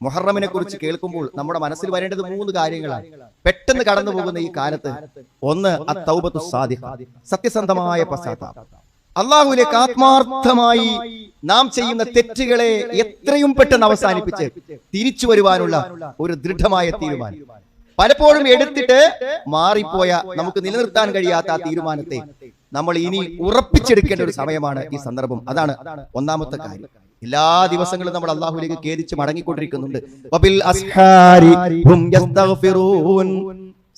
മുഹറമിനെ കുറിച്ച് കേൾക്കുമ്പോൾ നമ്മുടെ മനസ്സിൽ വരേണ്ടത് 3 കാര്യങ്ങളാണ്. പെട്ടെന്ന് കടന്നു പോകുന്ന ഈ കാലത്ത് ഒന്ന് അത്തൗബത്തു സാദിഖ, സത്യസന്ധമായ പശ്ചാത്താപം. അള്ളാഹുവിലേക്ക് ആത്മാർത്ഥമായി നാം ചെയ്യുന്ന തെറ്റുകളെ എത്രയും പെട്ടെന്ന് അവസാനിപ്പിച്ച് തിരിച്ചു വരുവാനുള്ള ഒരു ദൃഢമായ തീരുമാനം. പലപ്പോഴും എടുത്തിട്ട് മാറിപ്പോയ നമുക്ക് നിലനിർത്താൻ കഴിയാത്ത ആ തീരുമാനത്തെ നമ്മൾ ഇനി ഉറപ്പിച്ചെടുക്കേണ്ട ഒരു സമയമാണ് ഈ സന്ദർഭം. അതാണ് ഒന്നാമത്തെ കാര്യം. എല്ലാ ദിവസങ്ങളും നമ്മൾ അള്ളാഹുവിലേക്ക് ഖേദിച്ച് മടങ്ങിക്കൊണ്ടിരിക്കുന്നുണ്ട്.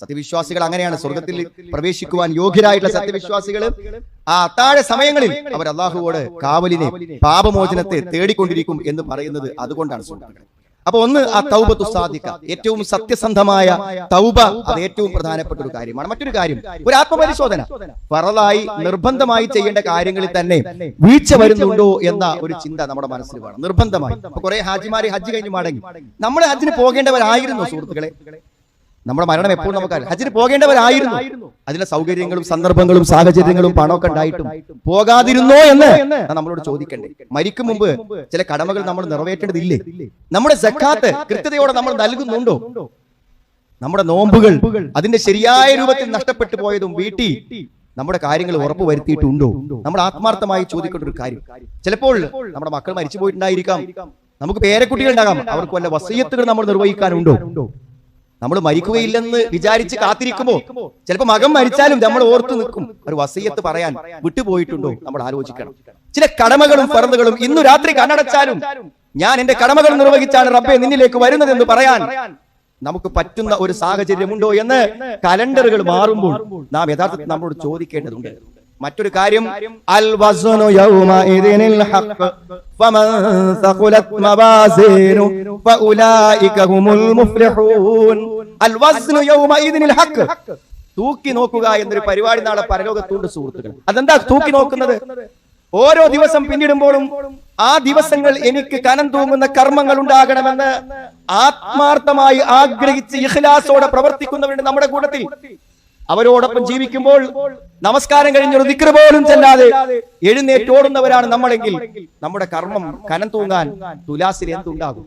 സത്യവിശ്വാസികൾ അങ്ങനെയാണ്. സ്വർഗത്തിൽ പ്രവേശിക്കുവാൻ യോഗ്യരായിട്ടുള്ള സത്യവിശ്വാസികൾ ആ അത്താഴ സമയങ്ങളിൽ അവർ അള്ളാഹുവോട് കാവലിനെ, പാപമോചനത്തെ തേടിക്കൊണ്ടിരിക്കും എന്ന് പറയുന്നത് അതുകൊണ്ടാണ്. സുഹൃത്തുക്കളെ, അപ്പൊ ഒന്ന് ആ തൗബത്തു സാദിഖ, ഏറ്റവും സത്യസന്ധമായ തൗബ, അത് ഏറ്റവും പ്രധാനപ്പെട്ട ഒരു കാര്യമാണ്. മറ്റൊരു കാര്യം, ഒരു ആത്മപരിശോധന. ഫറളായി നിർബന്ധമായി ചെയ്യേണ്ട കാര്യങ്ങളിൽ തന്നെ വീഴ്ച വരുന്നുണ്ടോ എന്ന ഒരു ചിന്ത നമ്മുടെ മനസ്സിൽ വേണം, നിർബന്ധമായി. അപ്പൊ കുറെ ഹാജിമാരെ ഹജ്ജ് കഴിഞ്ഞ് മടങ്ങി. നമ്മൾ ഹജ്ജിന് പോകേണ്ടവരായിരുന്നു സുഹൃത്തുക്കളെ. നമ്മുടെ മരണം എപ്പോഴും നമുക്കറിയാം. ഹജ്ജിന് പോകേണ്ടവരായിരുന്നു. അതിലെ സൗകര്യങ്ങളും സന്ദർഭങ്ങളും സാഹചര്യങ്ങളും പണമൊക്കെ ഉണ്ടായിട്ടും പോകാതിരുന്നോ എന്ന് നമ്മളോട് ചോദിക്കണ്ടേ? മരിക്കും മുമ്പ് ചില കടമകൾ നമ്മൾ നിറവേറ്റേണ്ടതില്ലേ? നമ്മുടെ സക്കാത്ത് കൃത്യതയോടെ നമ്മൾ നൽകുന്നുണ്ടോ? നമ്മുടെ നോമ്പുകൾ അതിന്റെ ശരിയായ രൂപത്തിൽ നഷ്ടപ്പെട്ടു പോയതും വീട്ടിൽ നമ്മുടെ കാര്യങ്ങൾ ഉറപ്പ് വരുത്തിയിട്ടുണ്ടോ? നമ്മൾ ആത്മാർത്ഥമായി ചോദിക്കേണ്ട ഒരു കാര്യം. ചിലപ്പോൾ നമ്മുടെ മക്കൾ മരിച്ചു പോയിട്ടുണ്ടായിരിക്കാം, നമുക്ക് പേരക്കുട്ടികൾ ഉണ്ടാകാം, അവർക്ക് വല്ല വസീയത്തുകൾ നമ്മൾ നിർവഹിക്കാനുണ്ടോ? നമ്മൾ മരിക്കുകയില്ലെന്ന് വിചാരിച്ച് കാത്തിരിക്കുമ്പോ ചിലപ്പോ മകൻ മരിച്ചാലും നമ്മൾ ഓർത്തു നിൽക്കും, ഒരു വസീയത്ത് പറയാൻ വിട്ടുപോയിട്ടുണ്ടോ? നമ്മൾ ആലോചിക്കണം. ചില കടമകളും ഫർളുകളും ഇന്നു രാത്രി കണ്ണടച്ചാലും ഞാൻ എന്റെ കടമകൾ നിർവഹിച്ചാണ് റബ്ബേ നിന്നിലേക്ക് വരുന്നതെന്ന് പറയാൻ നമുക്ക് പറ്റുന്ന ഒരു സാഹചര്യമുണ്ടോ എന്ന് കലണ്ടറുകൾ മാറുമ്പോൾ നാം യഥാർത്ഥത്തിൽ നമ്മളോട് ചോദിക്കേണ്ടതുണ്ട്. മറ്റൊരു കാര്യം, അൽ വസ്നു യൗമഇദിനിൽ ഹഖ് ഫമൻ സഖുലത് മവാസീനു ഫഉലൈക ഹുമുൽ മുഫ്ലിഹൂൻ. അൽ വസ്നു യൗമഇദിനിൽ ഹഖ്, തൂക്കി നോക്കുക എന്നൊരു പരിപാടി നാളെ പരലോകത്തുണ്ട് സുഹൃത്തുക്കൾ. അതെന്താ തൂക്കി നോക്കുന്നത്? ഓരോ ദിവസം പിന്നിടുമ്പോഴും ആ ദിവസങ്ങൾ എനിക്ക് കനം തൂങ്ങുന്ന കർമ്മങ്ങൾ ഉണ്ടാകണമെന്ന് ആത്മാർത്ഥമായി ആഗ്രഹിച്ച് ഇഖ്ലാസോടെ പ്രവർത്തിക്കുന്നവരുണ്ട് നമ്മുടെ കൂട്ടത്തിൽ. അവരോടൊപ്പം ജീവിക്കുമ്പോൾ നമസ്കാരം കഴിഞ്ഞൊരു ദിക്ർ പോലും ചെല്ലാതെ എഴുന്നേറ്റോടുന്നവരാണ് നമ്മളെങ്കിൽ നമ്മുടെ കർമ്മം കനം തൂങ്ങാൻ തുലാസിൽ എന്തുണ്ടാകും?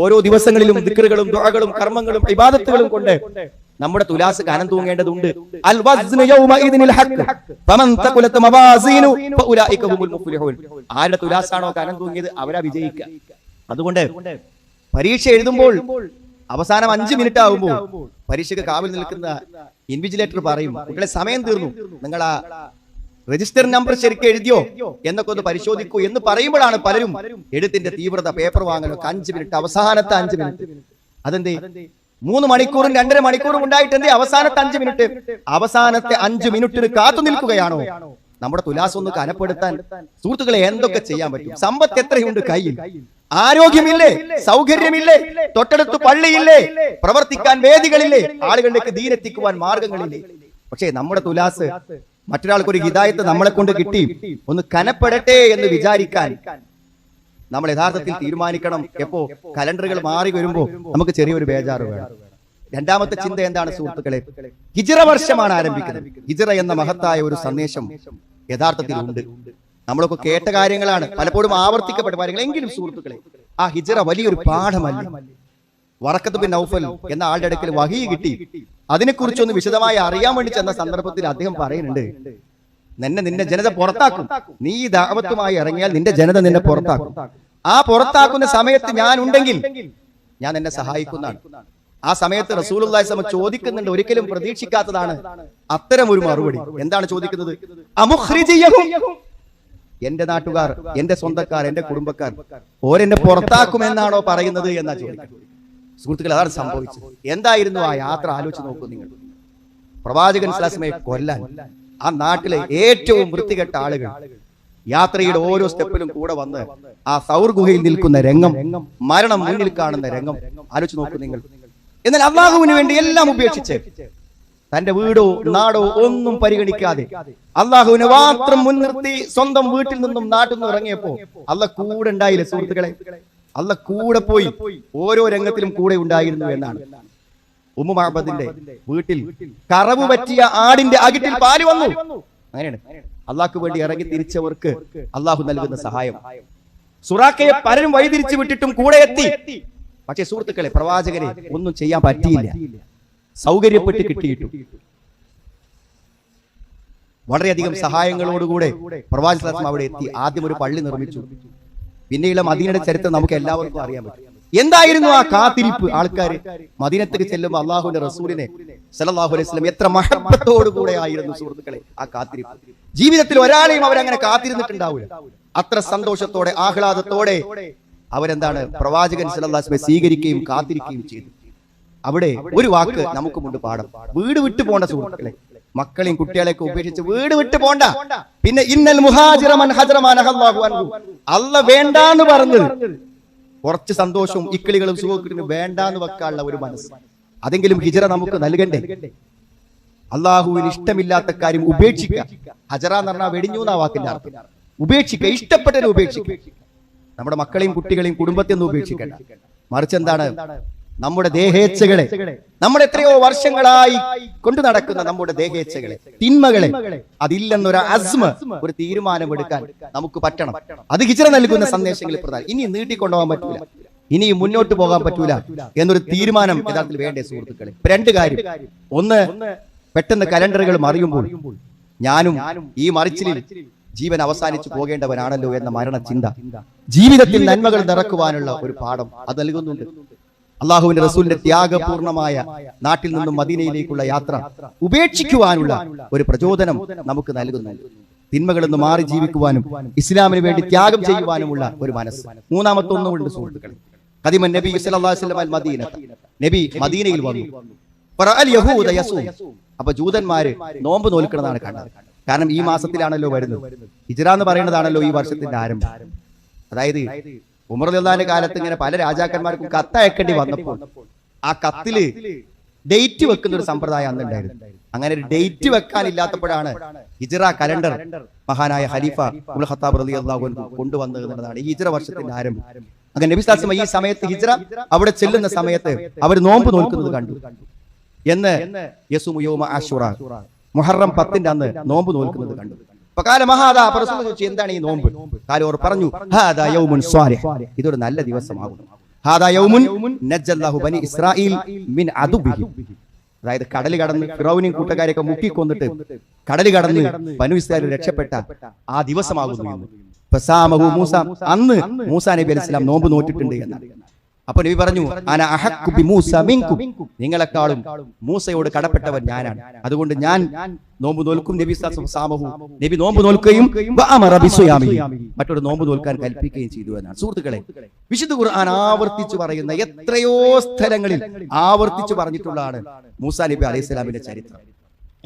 ഓരോ ദിവസങ്ങളിലും ദിക്റുകളും ദുആകളും കർമ്മങ്ങളും ഇബാദത്തുകളും കൊണ്ട് നമ്മുടെ തുലാസ് കനം തൂങ്ങേണ്ടതുണ്ട്. അൽ വസ്നു യൗമഇദിനിൽ ഹഖ് ഫമൻ തഖുലത് മവാസീനു ഫഉലൈക ഹുമുൽ മുഫ്ലിഹൂൻ. ആരുടെ തുലാസാണോ കനം തൂങ്ങിയത് അവരാ വിജയിക്കുക. അതുകൊണ്ട് പരീക്ഷ എഴുതുമ്പോൾ അവസാനം 5 മിനിറ്റ് ആകുമ്പോൾ പരീക്ഷയ്ക്ക് കാവൽ നിൽക്കുന്ന ഇൻവിജിലേറ്റർ പറയും, കുട്ടികളെ സമയം തീർന്നു, നിങ്ങൾ ആ രജിസ്റ്റർ നമ്പർ ശരിക്കും എഴുതിയോ എന്നൊക്കെ ഒന്ന് പരിശോധിക്കൂ എന്ന് പറയുമ്പോഴാണ് പലരും എഴുത്തിന്റെ തീവ്രത, പേപ്പർ വാങ്ങലൊക്കെ 5 മിനിറ്റ്, അവസാനത്തെ 5 മിനിറ്റ്. അതെന്തേ 3 മണിക്കൂറും 2.5 മണിക്കൂറും ഉണ്ടായിട്ട് എന്തേ അവസാനത്തെ 5 മിനിറ്റ്? അവസാനത്തെ 5 മിനിറ്റിന് കാത്തു നിൽക്കുകയാണോ? നമ്മുടെ തുലാസം ഒന്ന് കനപ്പെടുത്താൻ സുഹൃത്തുക്കളെ എന്തൊക്കെ ചെയ്യാൻ പറ്റും? സമ്പത്ത് എത്രയുണ്ട് കയ്യിൽ? ആരോഗ്യമില്ലേ? സൗകര്യമില്ലേ? തൊട്ടടുത്ത് പള്ളിയില്ലേ? പ്രവർത്തിക്കാൻ വേദികളില്ലേ? ആളുകളിലേക്ക് ദീനെത്തിക്കുവാൻ മാർഗങ്ങളില്ലേ? പക്ഷേ നമ്മുടെ തുലാസ് മറ്റൊരാൾക്ക് ഒരു ഹിദായത്ത് നമ്മളെ കൊണ്ട് കിട്ടി ഒന്ന് കനപ്പെടട്ടെ എന്ന് വിചാരിക്കാൻ നമ്മൾ യഥാർത്ഥത്തിൽ തീരുമാനിക്കണം. എപ്പോ കലണ്ടറുകൾ മാറി വരുമ്പോ നമുക്ക് ചെറിയൊരു ബേജാറ് വേണം. രണ്ടാമത്തെ ചിന്ത എന്താണ് സുഹൃത്തുക്കളെ? ഹിജ്റ വർഷമാണ് ആരംഭിക്കുന്നത്. ഹിജ്റ എന്ന മഹത്തായ ഒരു സന്ദേശം യഥാർത്ഥത്തിൽ ഉണ്ട്. നമ്മളൊക്കെ കേട്ട കാര്യങ്ങളാണ്, പലപ്പോഴും ആവർത്തിക്കപ്പെട്ട കാര്യങ്ങൾ. എങ്കിലും സുഹൃത്തുക്കളെ, ആ ഹിജ്റ വലിയൊരു പാഠമല്ല. വറഖത്ത് ബിൻ നൗഫൽ എന്ന ആളുടെ അടുക്കൽ വഹീ കിട്ടി. അതിനെക്കുറിച്ചൊന്ന് വിശദമായി അറിയാൻ വേണ്ടി ചെന്ന സന്ദർഭത്തിൽ അദ്ദേഹം പറയുന്നുണ്ട്, നിന്റെ ജനത പുറത്താക്കും, നീ ദഅവത്തുമായി ഇറങ്ങിയാൽ നിന്റെ ജനത നിന്നെ പുറത്താക്കും. ആ പുറത്താക്കുന്ന സമയത്ത് ഞാൻ ഉണ്ടെങ്കിൽ ഞാൻ എന്നെ സഹായിക്കുന്നതാണ്. ആ സമയത്ത് റസൂലുള്ളാഹി സ്വല്ലല്ലാഹു അലൈഹി വസല്ലം ചോദിക്കുന്നുണ്ട്, ഒരിക്കലും പ്രതീക്ഷിക്കാത്തതാണ് അത്തരം ഒരു മറുപടി. എന്താണ് ചോദിക്കുന്നത്? അമുഖ്രിജിയഹും, എന്റെ നാട്ടുകാർ, എന്റെ സ്വന്തക്കാർ, എന്റെ കുടുംബക്കാർ ഓരെന്നെ പുറത്താക്കുമെന്നാണോ പറയുന്നത് എന്നാ ചോദിക്കുന്നത്. സുഹൃത്തുക്കൾ, അതാണ് സംഭവിച്ചത്. എന്തായിരുന്നു ആ യാത്ര? ആലോചിച്ച് നോക്കൂ നിങ്ങൾ. പ്രവാചകൻ സ്വല്ലല്ലാഹു അലൈഹി വസല്ലമയെ കൊല്ലാൻ ആ നാട്ടിലെ ഏറ്റവും വൃത്തികെട്ട ആളുകൾ യാത്രയുടെ ഓരോ സ്റ്റെപ്പിലും കൂടെ വന്ന് ആ സൗർ ഗുഹയിൽ നിൽക്കുന്ന രംഗം, മരണം മുന്നിൽ കാണുന്ന രംഗം ആലോചിച്ച് നോക്കൂ നിങ്ങൾ. എന്നാൽ അള്ളാഹുവിന് വേണ്ടി എല്ലാം ഉപേക്ഷിച്ച് തന്റെ വീടോ നാടോ ഒന്നും പരിഗണിക്കാതെ അള്ളാഹുവിനെ മാത്രം മുൻനിർത്തി സ്വന്തം വീട്ടിൽ നിന്നും നാട്ടിൽ നിന്ന് ഇറങ്ങിയപ്പോ അള്ളാഹ് കൂടെ ഉണ്ടായില്ലേ സുഹൃത്തുക്കളെ? അള്ളാഹ് കൂടെ പോയി, ഓരോ രംഗത്തിലും കൂടെ ഉണ്ടായിരുന്നു എന്നാണ്. ഉമ്മു മഅബദിന്റെ വീട്ടിൽ കറവ് പറ്റിയ ആടിന്റെ അകിട്ടിൽ പാല് വന്നു. അങ്ങനെയാണ് അള്ളാഹ്ക്ക് വേണ്ടി ഇറങ്ങി തിരിച്ചവർക്ക് അള്ളാഹു നൽകുന്ന സഹായം. സുറാഖയെ പലരും വഴിതിരിച്ചു വിട്ടിട്ടും കൂടെ എത്തി. പക്ഷേ സുഹൃത്തുക്കളെ, പ്രവാചകരെ ഒന്നും ചെയ്യാൻ പറ്റിയില്ല, സൗകര്യപ്പെട്ട് കിട്ടിയിട്ടു. വളരെയധികം സഹായങ്ങളോടുകൂടെ പ്രവാചകൻ അവിടെ എത്തി. ആദ്യം ഒരു പള്ളി നിർമ്മിച്ചു. പിന്നെയുള്ള മദീനയുടെ ചരിത്രം നമുക്ക് എല്ലാവർക്കും അറിയാൻ പറ്റും. എന്തായിരുന്നു ആ കാത്തിരിപ്പ്? ആൾക്കാർ മദീനത്തേക്ക് ചെല്ലുമ്പോൾ അള്ളാഹുവിന്റെ റസൂലിനെ സല്ലല്ലാഹു അലൈഹി വസല്ലം എത്ര മഹബത്തോടുകൂടെ ആയിരുന്നു സുഹൃത്തുക്കളെ ആ കാത്തിരിപ്പ്. ജീവിതത്തിൽ ഒരാളെയും അവരങ്ങനെ കാത്തിരുന്നിട്ടുണ്ടാവില്ല. അത്ര സന്തോഷത്തോടെ ആഹ്ലാദത്തോടെ അവരെന്താണ് പ്രവാചകൻ സല്ലല്ലാഹു അലൈഹി വസല്ലം സ്വീകരിക്കുകയും കാത്തിരിക്കുകയും ചെയ്തു. അവിടെ ഒരു വാക്ക് നമുക്കുമുണ്ട് പാഠം. വീട് വിട്ടു പോണ്ട സുഹൃത്തുക്കളെ, മക്കളെയും കുട്ടികളെയൊക്കെ ഉപേക്ഷിച്ച് വീട് വിട്ടു പോണ്ട. പിന്നെ ഇന്നൽ മുഹാജിറ മൻ ഹജറ മാ നഹല്ലാഹു അൻഹു, അല്ലാഹ് വേണ്ടാന്ന് പറഞ്ഞത് കുറച്ച് സന്തോഷവും ഇക്കിളികളും സുഖവും വേണ്ടാന്ന് വെക്കാനുള്ള ഒരു മനസ്സ്, അതെങ്കിലും ഹിജറ നമുക്ക് നൽകണ്ടേ? അള്ളാഹുവിന് ഇഷ്ടമില്ലാത്ത കാര്യം ഉപേക്ഷിക്കുക. ഹജറ എന്ന് പറഞ്ഞാൽ വെടിഞ്ഞു എന്നാ വാക്കിന്റെ അർത്ഥം. ഉപേക്ഷിക്കുക, ഇഷ്ടപ്പെട്ടതിനെ ഉപേക്ഷിക്കുക. നമ്മുടെ മക്കളെയും കുട്ടികളെയും കുടുംബത്തെ ഒന്നും ഉപേക്ഷിക്കേണ്ട. മറിച്ച് എന്താണ്, നമ്മുടെ ദേഹേച്ഛകളെ, നമ്മൾ എത്രയോ വർഷങ്ങളായി കൊണ്ടു നടക്കുന്ന നമ്മുടെ ദേഹേച്ഛകളെ, തിന്മകളെ, അതില്ലെന്നൊരു അസ്മ, ഒരു തീരുമാനമെടുക്കാൻ നമുക്ക് പറ്റണം. അത് ഹിജ്റ നൽകുന്ന സന്ദേശങ്ങളിൽ പ്രധാനം. ഇനി നീട്ടിക്കൊണ്ടുപോകാൻ പറ്റൂല, ഇനി മുന്നോട്ട് പോകാൻ പറ്റൂല എന്നൊരു തീരുമാനം യഥാർത്ഥത്തിൽ വേണ്ടേ സുഹൃത്തുക്കളെ? രണ്ട് കാര്യം. ഒന്ന്, പെട്ടെന്ന് കലണ്ടറുകൾ മറിയുമ്പോൾ ഞാനും ഈ മറിച്ചിലിൽ ജീവൻ അവസാനിച്ചു പോകേണ്ടവനാണല്ലോ എന്ന മരണചിന്ത ജീവിതത്തിൽ നന്മകൾ നിറക്കുവാനുള്ള ഒരു പാഠം അത് നൽകുന്നുണ്ട്. അള്ളാഹുവിന്റെ റസൂലിന്റെ ത്യാഗപൂർണമായ നാട്ടിൽ നിന്നും മദീനയിലേക്കുള്ള യാത്ര ഉപേക്ഷിക്കുവാനുള്ള ഒരു പ്രചോദനം നമുക്ക് നൽകുന്നുണ്ട്. തിന്മകളിൽ നിന്ന് മാറി ജീവിക്കുവാനും ഇസ്ലാമിന് വേണ്ടി ത്യാഗം ചെയ്യുവാനുമുള്ള ഒരു മനസ്സ്. മൂന്നാമത്തെ ഒന്നുമുണ്ട് സുഹൃത്തുക്കളെ. ഖദിമൻ നബി സല്ലല്ലാഹു അലൈഹി വസല്ലം മദീന, നബി മദീനയിൽ വന്നു. ഫറഅൽ യഹൂദ യസൂം, അപ്പൊ ജൂതന്മാര് നോമ്പ് നോൽക്കുന്നതാണ് കണ്ടത്. കാരണം ഈ മാസത്തിലാണല്ലോ വരുന്നത്. ഹിജ്റ എന്ന് പറയുന്നതാണല്ലോ ഈ വർഷത്തിന്റെ ആരംഭം. അതായത് ഉമർ റളിയല്ലാഹുവിന്റെ കാലത്ത് ഇങ്ങനെ പല രാജാക്കന്മാർക്കും കത്തയക്കേണ്ടി വന്നപ്പോൾ ആ കത്തില് ഡേറ്റ് വെക്കുന്ന ഒരു സമ്പ്രദായം അന്നുണ്ടായിരുന്നു. അങ്ങനെ ഒരു ഡേറ്റ് വെക്കാനില്ലാത്തപ്പോഴാണ് ഹിജ്റ കലണ്ടർ മഹാനായ ഖലീഫ ഉൽ ഖത്താബ് റളിയല്ലാഹു അൻഹു കൊണ്ടുവന്നത് എന്നതാണ് ഈ ഹിജ്റ വർഷത്തിന്റെ ആരംഭം. അങ്ങനെ നബി സല്ലല്ലാഹു അലൈഹി വസല്ലം ഈ സമയത്ത് ഹിജ്റ അവിടെ ചെല്ലുന്ന സമയത്ത് അവർ നോമ്പ് നോൽക്കുന്നത് കണ്ടു. എന്ന് യസുമു യൗമ ആശുറ, മുഹറം 10 അന്ന് നോമ്പ് നോൽക്കുന്നത് കണ്ടു. എന്താണ് ഈ നോമ്പ്? കാലോർ പറഞ്ഞു, ഇതൊരു നല്ല ദിവസമാകുന്നു. അതായത് കടൽ കടന്ന് ഫിറൗനെയും കൂട്ടുകാരെയൊക്കെ മുക്കിക്കൊന്നിട്ട് കടൽ കടന്ന് ബനൂ ഇസ്രായേൽ രക്ഷപ്പെട്ട ആ ദിവസമാകുന്നു. അന്ന് മൂസാ നബി അലൈഹി സ്വലാം നോമ്പ് നോറ്റിട്ടുണ്ട് എന്നാണ്. അപ്പൊ നബി പറഞ്ഞു, അന അഹഖു ബി മൂസ മിൻകും, നിങ്ങളെക്കാളും മൂസയോട് കടപ്പെട്ടവൻ ഞാനാണ്, അതുകൊണ്ട് ഞാൻ നോമ്പ് നോൽക്കും. നബി സാമഹു, നബി നോമ്പ് നോൽക്കുകയും മറ്റൊരു നോമ്പ് നോൽക്കാൻ കൽപ്പിക്കുകയും ചെയ്തു എന്നാണ്. സുഹൃത്തുക്കളെ, വിശുദ്ധ ഖുർആൻ ആവർത്തിച്ചു പറയുന്ന എത്രയോ സ്ഥലങ്ങളിൽ ആവർത്തിച്ചു പറഞ്ഞിട്ടുള്ളതാണ് മൂസാ നബി അലൈഹി സ്വലാമിന്റെ ചരിത്രം.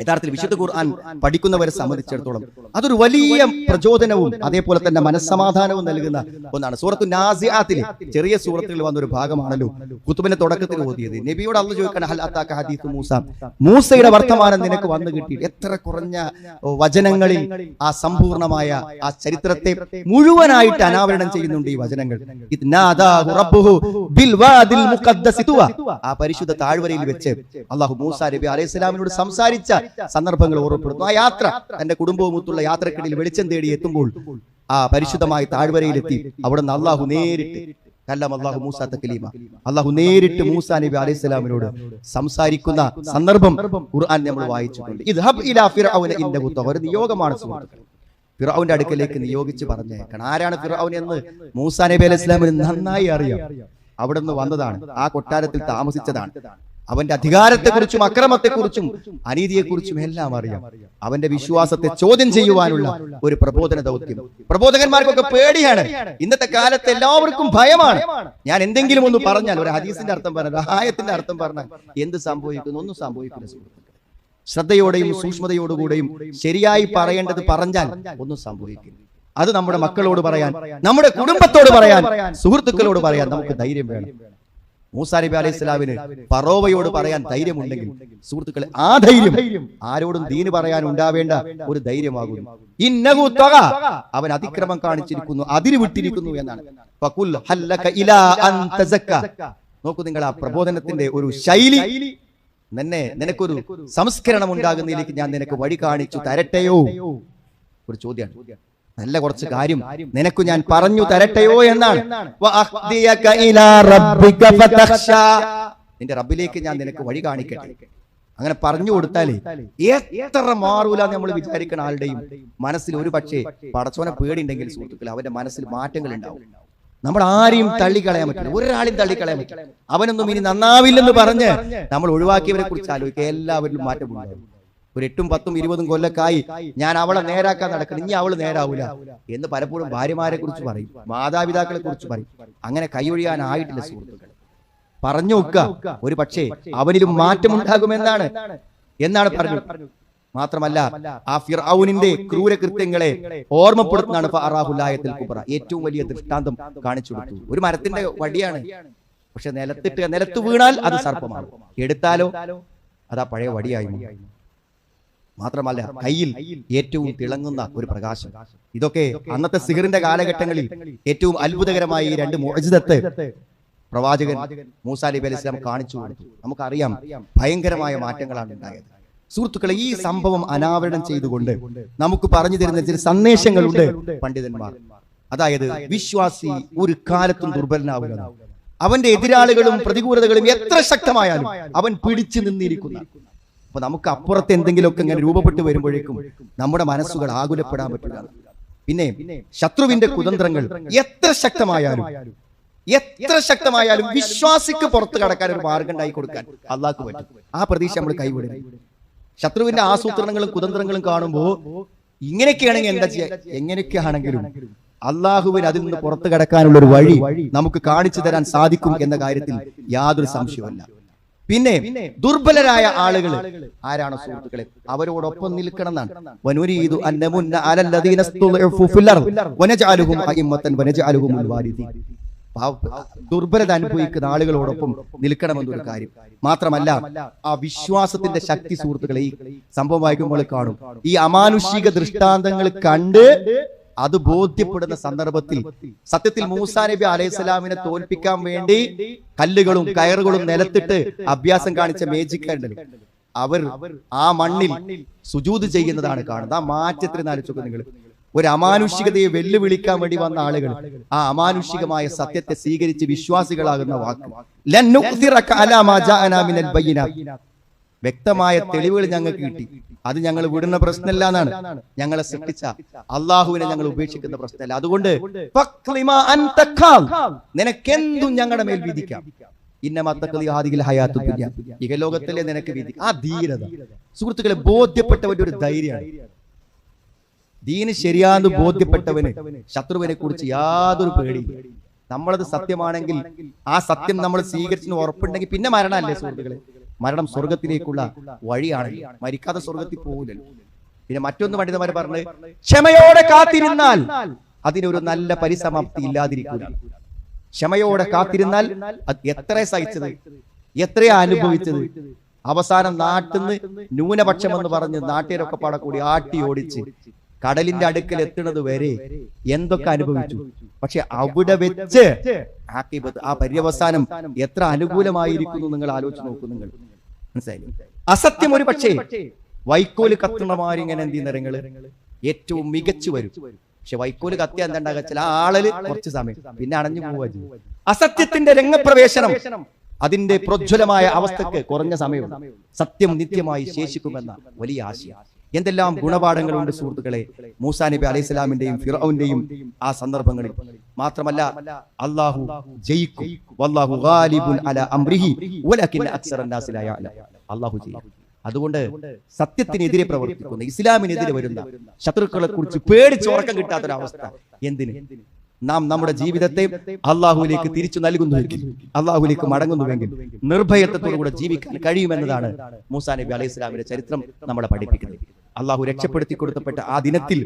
യഥാർത്ഥത്തിൽ വിശുദ്ധ ഖുർആൻ പഠിക്കുന്നവരെ സംബന്ധിച്ചിടത്തോളം അതൊരു വലിയ പ്രചോദനവും അതേപോലെ തന്നെ മനസ്സമാധാനവും നൽകുന്ന ഒന്നാണ്. സൂറത്തു നാസിആത്തിലെ ചെറിയ സൂറത്തുകളിൽ വന്നൊരു ഭാഗമാണല്ലോ ഖുതുബിന്റെ തുടക്കത്തിൽ ഓതിയത്. നബിയോട് അല്ലാഹു ചോദിക്കണം, ഹൽ അതാക ഹദീസു മൂസ, മൂസയുടെ വർത്തമാനം നിനക്ക് വന്നു കിട്ടി. എത്ര കുറഞ്ഞ വചനങ്ങളിൽ ആ സമ്പൂർണമായ ആ ചരിത്രത്തെ മുഴുവനായിട്ട് അനാവരണം ചെയ്യുന്നുണ്ട് ഈ വചനങ്ങൾ. ആ പരിശുദ്ധ താഴ്വരയിൽ വെച്ച് അല്ലാഹു മൂസാ നബി അലൈഹി സ്വലാമിനോട് സംസാരിച്ച സന്ദർഭങ്ങൾ ഓർമ്മപ്പെടുന്നു. ആ യാത്ര, തന്റെ കുടുംബവുമൊത്തുള്ള യാത്രക്കിടയിൽ വെളിച്ചം തേടി എത്തുമ്പോൾ ആ പരിശുദ്ധമായ താഴ്വരയിലെത്തി. അവിടെ നിന്ന് അള്ളാഹു നേരിട്ട് അള്ളാഹു മൂസ തക്ലീമ, അള്ളാഹു നേരിട്ട് മൂസാ നബി അലൈഹി സ്വലാമിനോട് സംസാരിക്കുന്ന സന്ദർഭം ഖുർആൻ നമ്മൾ വായിച്ചിട്ടുണ്ട്. ഇദ്ഹബ് ഇലാ ഫിർഔന ഇന്നഹു തഗ, ഒരു നിയോഗമാണ് സുഹൃത്തുക്കളെ. ഫിർഔന്റെ അടുക്കലേക്ക് നിയോഗിച്ച് പറഞ്ഞേക്കണം. ആരാണ് ഫിർഔൻ എന്ന് മൂസാ നബി അലൈഹി സ്വലാമിന് നന്നായി അറിയാം. അവിടെ നിന്ന് വന്നതാണ്, ആ കൊട്ടാരത്തിൽ താമസിച്ചതാണ്. അവന്റെ അധികാരത്തെക്കുറിച്ചും അക്രമത്തെക്കുറിച്ചും അനീതിയെക്കുറിച്ചും എല്ലാം അറിയാം. അവന്റെ വിശ്വാസത്തെ ചോദ്യം ചെയ്യുവാനുള്ള ഒരു പ്രബോധന ദൗത്യം. പ്രബോധകന്മാർക്കൊക്കെ പേടിയാണ്. ഇന്നത്തെ കാലത്ത് എല്ലാവർക്കും ഭയമാണ്. ഞാൻ എന്തെങ്കിലും ഒന്ന് പറഞ്ഞാൽ, ഒരു ഹദീസിന്റെ അർത്ഥം പറഞ്ഞാൽ, ആയത്തിന്റെ അർത്ഥം പറഞ്ഞാൽ എന്ത് സംഭവിക്കുന്നു? ഒന്നും സംഭവിക്കില്ല സുഹൃത്തുക്കളെ. ശ്രദ്ധയോടെയും സൂക്ഷ്മതയോടുകൂടെയും ശരിയായി പറയേണ്ടത് പറഞ്ഞാൽ ഒന്നും സംഭവിക്കില്ല. അത് നമ്മുടെ മക്കളോട് പറയാൻ, നമ്മുടെ കുടുംബത്തോട് പറയാൻ, സുഹൃത്തുക്കളോട് പറയാൻ നമുക്ക് ധൈര്യം വേണം. മൂസാ നബി അലൈഹി സ്വലാമിന് ഫറോവയോട് പറയാൻ ധൈര്യമുണ്ടെങ്കിൽ സുഹൃത്തുക്കളെ, ആ ധൈര്യം ആരോടും ദീന് പറയാൻ ഉണ്ടാവേണ്ട ഒരു ധൈര്യമാകുന്നു. ഇന്നഹു തഗ, അവൻ അതിക്രമം കാണിച്ചിരിക്കുന്നു, അതിര് വിട്ടിരിക്കുന്നു എന്നാണ്. ഫഖുൽ ഹല്ലക ഇലാ അൻ തസക്ക. നോക്കൂ നിങ്ങൾ, ആ പ്രബോധനത്തിന്റെ ഒരു ശൈലി. നിനക്കൊരു സംസ്കരണം ഉണ്ടാകുന്നതിലേക്ക് ഞാൻ നിനക്ക് വഴി കാണിച്ചു തരട്ടെയോ? ഒരു ചോദ്യമാണ്. നല്ല കുറച്ച് കാര്യം നിനക്ക് ഞാൻ പറഞ്ഞു തരട്ടെയോ എന്നാണ്. നിന്റെ റബ്ബിലേക്ക് ഞാൻ നിനക്ക് വഴി കാണിക്കട്ടെ. അങ്ങനെ പറഞ്ഞു കൊടുത്താലേ എത്ര മാറൂല നമ്മൾ വിചാരിക്കുന്ന ആളുടെയും മനസ്സിൽ ഒരു പക്ഷേ പടച്ചോനെ പേടിയുണ്ടെങ്കിൽ സുഹൃത്തുക്കൾ അവന്റെ മനസ്സിൽ മാറ്റങ്ങൾ ഉണ്ടാവും. നമ്മൾ ആരെയും തള്ളിക്കളയാൻ പറ്റില്ല, ഒരാളെയും തള്ളിക്കളയാൻ പറ്റില്ല. അവനൊന്നും ഇനി നന്നാവില്ലെന്ന് പറഞ്ഞ് നമ്മൾ ഒഴിവാക്കിയവരെ കുറിച്ച് ആലോചിക്കുക, എല്ലാവരിലും മാറ്റം ഉണ്ടാകും. ഒരു 8, 10, 20 കൊല്ലക്കായി ഞാൻ അവളെ നേരാക്കാൻ നടക്കണം, ഇനി അവള് നേരാവൂല എന്ന് പലപ്പോഴും ഭാര്യമാരെ കുറിച്ച് പറയും, മാതാപിതാക്കളെ കുറിച്ച് പറയും. അങ്ങനെ കൈയൊഴിയാനായിട്ടില്ല സുഹൃത്തുക്കൾ. പറഞ്ഞു നോക്കുക, ഒരു പക്ഷേ അവനിലും മാറ്റമുണ്ടാകുമെന്നാണ് പറഞ്ഞത്. മാത്രമല്ല ആ ഫിർഔനിന്റെ ക്രൂരകൃത്യങ്ങളെ ഓർമ്മപ്പെടുത്തുന്നതാണ് ഫഅറാഹുൽ കുബ്ര. ഏറ്റവും വലിയ ദൃഷ്ടാന്തം കാണിച്ചു കൊടുത്തു. ഒരു മരത്തിന്റെ വടിയാണ്, പക്ഷെ നിലത്ത് വീണാൽ അത് സർപ്പമാണ്, എടുത്താലോ അതാ പഴയ വടിയായി. മാത്രമല്ല കയ്യിൽ ഏറ്റവും തിളങ്ങുന്ന ഒരു പ്രകാശം. ഇതൊക്കെ അന്നത്തെ സിഹറിന്റെ കാലഘട്ടങ്ങളിൽ ഏറ്റവും അത്ഭുതകരമായ ഈ 2 മുഅ്ജിസത്ത് പ്രവാചകൻ മൂസാ നബി അലൈഹി സ്വലാം കാണിച്ചു കൊടുത്തു. നമുക്കറിയാം ഭയങ്കരമായ മാറ്റങ്ങളാണ് ഉണ്ടായത്. സുഹൃത്തുക്കളെ, ഈ സംഭവം അനാവരണം ചെയ്തുകൊണ്ട് നമുക്ക് പറഞ്ഞു തരുന്ന ചില സന്ദേശങ്ങളുണ്ട് പണ്ഡിതന്മാർ. അതായത് വിശ്വാസി ഒരു കാലത്തും ദുർബലനാവുക. അവന്റെ എതിരാളികളും പ്രതികൂലതകളും എത്ര ശക്തമായാലും അവൻ പിടിച്ചു നിന്നിരിക്കുന്ന. അപ്പൊ നമുക്ക് അപ്പുറത്ത് എന്തെങ്കിലുമൊക്കെ ഇങ്ങനെ രൂപപ്പെട്ടു വരുമ്പോഴേക്കും നമ്മുടെ മനസ്സുകൾ ആകുലപ്പെടാൻ പറ്റില്ല. പിന്നെ ശത്രുവിന്റെ കുതന്ത്രങ്ങൾ എത്ര ശക്തമായാലും വിശ്വാസിക്ക് പുറത്ത് കടക്കാൻ ഒരു മാർഗം ഉണ്ടായി കൊടുക്കാൻ അള്ളാഹ്ക്ക് പറ്റും. ആ പ്രതീക്ഷ നമ്മൾ കൈവിടരുത്. ശത്രുവിന്റെ ആസൂത്രണങ്ങളും കുതന്ത്രങ്ങളും കാണുമ്പോൾ ഇങ്ങനെയൊക്കെയാണെങ്കിൽ എന്താ ചെയ്യുക? എങ്ങനെയൊക്കെയാണെങ്കിലും അള്ളാഹുവിന് അതിൽ നിന്ന് പുറത്തു കടക്കാനുള്ള ഒരു വഴി നമുക്ക് കാണിച്ചു തരാൻ സാധിക്കും എന്ന കാര്യത്തിൽ യാതൊരു സംശയമല്ല. പിന്നെ ദുർബലരായ ആളുകൾ ആരാണ് സുഹൃത്തുക്കളെ? അവരോടൊപ്പം നിൽക്കണം എന്നാണ്. ദുർബലത അനുഭവിക്കുന്ന ആളുകളോടൊപ്പം നിൽക്കണമെന്നൊരു കാര്യം. മാത്രമല്ല ആ വിശ്വാസത്തിന്റെ ശക്തി സുഹൃത്തുക്കളെ ഈ സംഭവം വായിക്കുമ്പോൾ കാണും. ഈ അമാനുഷിക ദൃഷ്ടാന്തങ്ങൾ കണ്ട് അത് ബോധ്യപ്പെടുന്ന സന്ദർഭത്തിൽ സത്യത്തിൽ മൂസാ നബി അലൈഹിസ്സലാമിനെ തോൽപ്പിക്കാൻ വേണ്ടി കല്ലുകളും കയറുകളും നിലത്തിട്ട് അഭ്യാസം കാണിച്ച മേജിക്കാരുണ്ടല്ലോ, അവർ ആ മണ്ണിൽ സുജൂദ് ചെയ്യുന്നതാണ് കാണുന്നത്. ആ മാറ്റത്തിന് ആലോചിച്ചോക്ക് നിങ്ങൾ. ഒരു അമാനുഷികതയെ വെല്ലുവിളിക്കാൻ വേണ്ടി വന്ന ആളുകൾ ആ അമാനുഷികമായ സത്യത്തെ സ്വീകരിച്ച് വിശ്വാസികളാകുന്ന വാക്ക് വ്യക്തമായ തെളിവുകൾ ഞങ്ങൾക്ക് കിട്ടി, അത് ഞങ്ങൾ വിടുന്ന പ്രശ്നമല്ല എന്നാണ്. ഞങ്ങളെ സൃഷ്ടിച്ച അള്ളാഹുവിനെ ഞങ്ങൾ ഉപേക്ഷിക്കുന്ന പ്രശ്നമല്ല. അതുകൊണ്ട് നിനക്കെന്തും ഞങ്ങളുടെ മേൽ വിധിക്കാം. ഇഹലോകത്തിലെ നിനക്ക് വിധി. ആ ധീരത സുഹൃത്തുക്കളെ ബോധ്യപ്പെട്ടവന്റെ ഒരു ധൈര്യമാണ്. ദീന് ശരിയാന്ന് ബോധ്യപ്പെട്ടവന് ശത്രുവിനെ കുറിച്ച് യാതൊരു പേടിയില്ല. നമ്മളത് സത്യമാണെങ്കിൽ ആ സത്യം നമ്മൾ സ്വീകരിച്ചെന്ന് ഉറപ്പുണ്ടെങ്കിൽ പിന്നെ മരണമല്ലേ സുഹൃത്തുക്കളെ? മരണം സ്വർഗത്തിലേക്കുള്ള വഴിയാണ്. മരിക്കാതെ സ്വർഗത്തിൽ പോകില്ലല്ലോ. പിന്നെ മറ്റൊന്ന് പണ്ഡിതന്മാർ പറഞ്ഞ് ക്ഷമയോടെ കാത്തിരുന്നാൽ അതിനൊരു നല്ല പരിസമാപ്തി ഇല്ലാതിരിക്കില്ല. ക്ഷമയോടെ കാത്തിരുന്നാൽ എത്ര സഹിച്ചത്, എത്രയാ അനുഭവിച്ചത്. അവസാനം നാട്ടിന്ന് ന്യൂനപക്ഷം എന്ന് പറഞ്ഞ് നാട്ടുകാരൊക്കെ പാടെ കൂടി ആട്ടി ഓടിച്ച് കടലിന്റെ അടുക്കൽ എത്തുന്നത് വരെ എന്തൊക്കെ അനുഭവിച്ചു. പക്ഷെ അവിടെ വെച്ച് ആ പര്യവസാനം എത്ര അനുകൂലമായിരിക്കുന്നു നിങ്ങൾ ആലോചിച്ച് നോക്കൂ. നിങ്ങൾ മനസ്സിലായി? അസത്യം ഒരു പക്ഷേ വൈക്കോല് കത്തുന്നമാരിങ്ങനെ എന്ത് നിറങ്ങള് ഏറ്റവും മികച്ചു വരും. പക്ഷെ വൈക്കോല് കത്തിയാൽ എന്താണ്ടാകുക? ചില ആളില് കുറച്ച് സമയം പിന്നെ അണഞ്ഞു പോവുക ചെയ്യും. അസത്യത്തിന്റെ രംഗപ്രവേശനം അതിന്റെ പ്രജ്വലമായ അവസ്ഥക്ക് കുറഞ്ഞ സമയം. സത്യം നിത്യമായി ശേഷിക്കുമെന്ന വലിയ ആശയം. എന്തെല്ലാം ഗുണപാഠങ്ങളുണ്ട് സുഹൃത്തുക്കളെ മൂസാ നബി അലൈഹി സ്വലാമിന്റെയും ഫിർഔന്റെയും ആ സന്ദർഭങ്ങളിൽ. മാത്രമല്ല അല്ലാഹു ജയിക്കും. വല്ലാഹു ഗാലിബുൻ അലാ അംരിഹി വലകിൻ അക്സറന്നാസി ലാ യഅലം. അല്ലാഹു ജയിക്കും. അതുകൊണ്ട് സത്യത്തിനെതിരെ പ്രവർത്തിക്കുന്ന ഇസ്ലാമിനെതിരെ വരുന്ന ശത്രുക്കളെ കുറിച്ച് പേടിച്ചുറക്കം കിട്ടാത്തൊരവസ്ഥ എന്തിന്? നാം നമ്മുടെ ജീവിതത്തെ അള്ളാഹുവിലേക്ക് തിരിച്ചു നൽകുന്നുവെങ്കിൽ, അള്ളാഹുവിലേക്ക് മടങ്ങുന്നുവെങ്കിൽ നിർഭയത്വത്തോടുകൂടെ ജീവിക്കാൻ കഴിയുമെന്നതാണ് മൂസാ നബി അലൈഹി സ്വലാമിന്റെ ചരിത്രം നമ്മളെ പഠിപ്പിക്കുന്നത്. അള്ളാഹു രക്ഷപ്പെടുത്തി കൊടുത്തപ്പെട്ട ആ ദിനത്തിൽ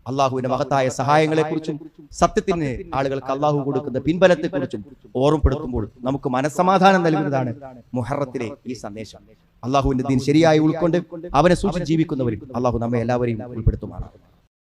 അള്ളാഹുവിന്റെ മഹത്തായ സഹായങ്ങളെ കുറിച്ചും സത്യത്തിന് ആളുകൾക്ക് അള്ളാഹു കൊടുക്കുന്ന പിൻബലത്തെ കുറിച്ചും ഓർമ്മപ്പെടുത്തുമ്പോൾ നമുക്ക് മനസ്സമാധാനം നൽകുന്നതാണ് മുഹറത്തിലെ ഈ സന്ദേശം. അള്ളാഹുവിന്റെ ദീൻ ശരിയായി ഉൾക്കൊണ്ട് അവനെ സൂക്ഷിച്ച് ജീവിക്കുന്നവരിൽ അള്ളാഹു നമ്മെ എല്ലാവരെയും ഉൾപ്പെടുത്തുമാണ്.